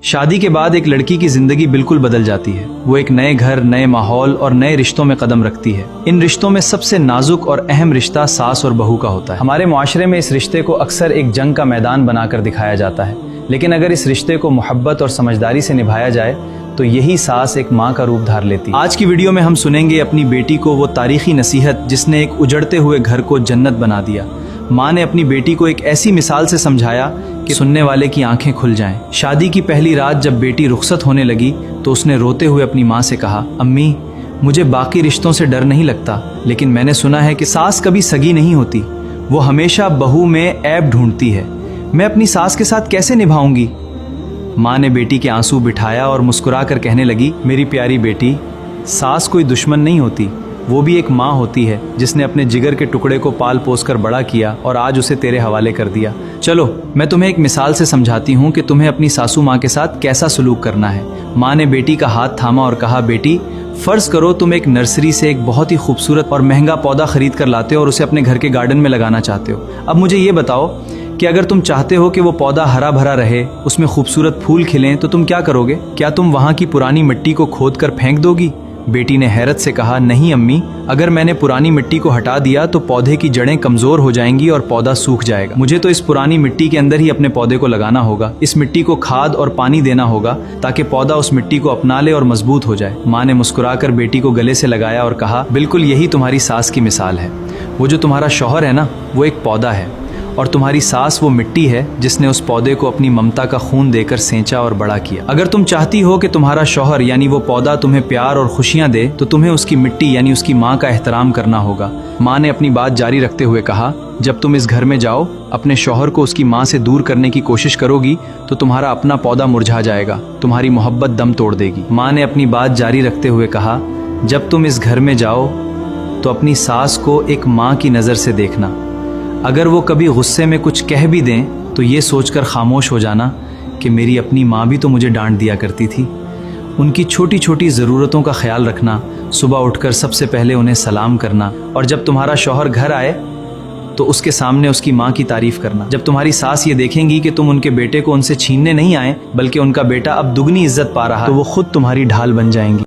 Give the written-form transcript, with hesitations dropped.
شادی کے بعد ایک لڑکی کی زندگی بالکل بدل جاتی ہے۔ وہ ایک نئے گھر، نئے ماحول اور نئے رشتوں میں قدم رکھتی ہے۔ ان رشتوں میں سب سے نازک اور اہم رشتہ ساس اور بہو کا ہوتا ہے۔ ہمارے معاشرے میں اس رشتے کو اکثر ایک جنگ کا میدان بنا کر دکھایا جاتا ہے، لیکن اگر اس رشتے کو محبت اور سمجھداری سے نبھایا جائے تو یہی ساس ایک ماں کا روپ دھار لیتی ہے۔ آج کی ویڈیو میں ہم سنیں گے اپنی بیٹی کو وہ تاریخی نصیحت جس نے ایک اجڑتے ہوئے گھر کو جنت بنا دیا۔ ماں نے اپنی بیٹی کو ایک ایسی مثال سے سمجھایا کہ سننے والے کی آنکھیں کھل جائیں۔ شادی کی پہلی رات جب بیٹی رخصت ہونے لگی تو اس نے روتے ہوئے اپنی ماں سے کہا، امی مجھے باقی رشتوں سے ڈر نہیں لگتا، لیکن میں نے سنا ہے کہ ساس کبھی سگی نہیں ہوتی، وہ ہمیشہ بہو میں عیب ڈھونڈتی ہے، میں اپنی ساس کے ساتھ کیسے نبھاؤں گی؟ ماں نے بیٹی کے آنسو بٹھایا اور مسکرا کر کہنے لگی، میری پیاری بیٹی، ساس کوئی دشمن نہیں ہوتی، وہ بھی ایک ماں ہوتی ہے جس نے اپنے جگر کے ٹکڑے کو پال پوس کر بڑا کیا اور آج اسے تیرے حوالے کر دیا۔ چلو میں تمہیں ایک مثال سے سمجھاتی ہوں کہ تمہیں اپنی ساسو ماں کے ساتھ کیسا سلوک کرنا ہے۔ ماں نے بیٹی کا ہاتھ تھاما اور کہا، بیٹی فرض کرو تم ایک نرسری سے ایک بہت ہی خوبصورت اور مہنگا پودا خرید کر لاتے ہو اور اسے اپنے گھر کے گارڈن میں لگانا چاہتے ہو۔ اب مجھے یہ بتاؤ کہ اگر تم چاہتے ہو کہ وہ پودا ہرا بھرا رہے، اس میں خوبصورت پھول کھلیں، تو تم کیا کرو گے؟ کیا تم وہاں کی پرانی مٹی کو کھود کر پھینک دو گی؟ بیٹی نے حیرت سے کہا، نہیں امی، اگر میں نے پرانی مٹی کو ہٹا دیا تو پودے کی جڑیں کمزور ہو جائیں گی اور پودا سوکھ جائے گا۔ مجھے تو اس پرانی مٹی کے اندر ہی اپنے پودے کو لگانا ہوگا، اس مٹی کو کھاد اور پانی دینا ہوگا تاکہ پودا اس مٹی کو اپنا لے اور مضبوط ہو جائے۔ ماں نے مسکرا کر بیٹی کو گلے سے لگایا اور کہا، بالکل یہی تمہاری ساس کی مثال ہے۔ وہ جو تمہارا شوہر ہے نا، وہ ایک پودا ہے، اور تمہاری ساس وہ مٹی ہے جس نے اس پودے کو اپنی ممتا کا خون دے کر سینچا اور بڑا کیا۔ اگر تم چاہتی ہو کہ تمہارا شوہر یعنی وہ پودا تمہیں پیار اور خوشیاں دے تو تمہیں اس کی مٹی یعنی اس کی ماں کا احترام کرنا ہوگا۔ ماں نے اپنی بات جاری رکھتے ہوئے کہا، جب تم اس گھر میں جاؤ اپنے شوہر کو اس کی ماں سے دور کرنے کی کوشش کرو گی تو تمہارا اپنا پودا مرجھا جائے گا، تمہاری محبت دم توڑ دے گی۔ ماں نے اپنی بات جاری رکھتے ہوئے کہا، جب تم اس گھر میں جاؤ تو اپنی ساس کو ایک ماں کی نظر سے دیکھنا، اگر وہ کبھی غصے میں کچھ کہہ بھی دیں تو یہ سوچ کر خاموش ہو جانا کہ میری اپنی ماں بھی تو مجھے ڈانٹ دیا کرتی تھی۔ ان کی چھوٹی چھوٹی ضرورتوں کا خیال رکھنا، صبح اٹھ کر سب سے پہلے انہیں سلام کرنا، اور جب تمہارا شوہر گھر آئے تو اس کے سامنے اس کی ماں کی تعریف کرنا۔ جب تمہاری ساس یہ دیکھیں گی کہ تم ان کے بیٹے کو ان سے چھیننے نہیں آئے بلکہ ان کا بیٹا اب دگنی عزت پا رہا تو وہ خود تمہاری ڈھال بن جائیں گی۔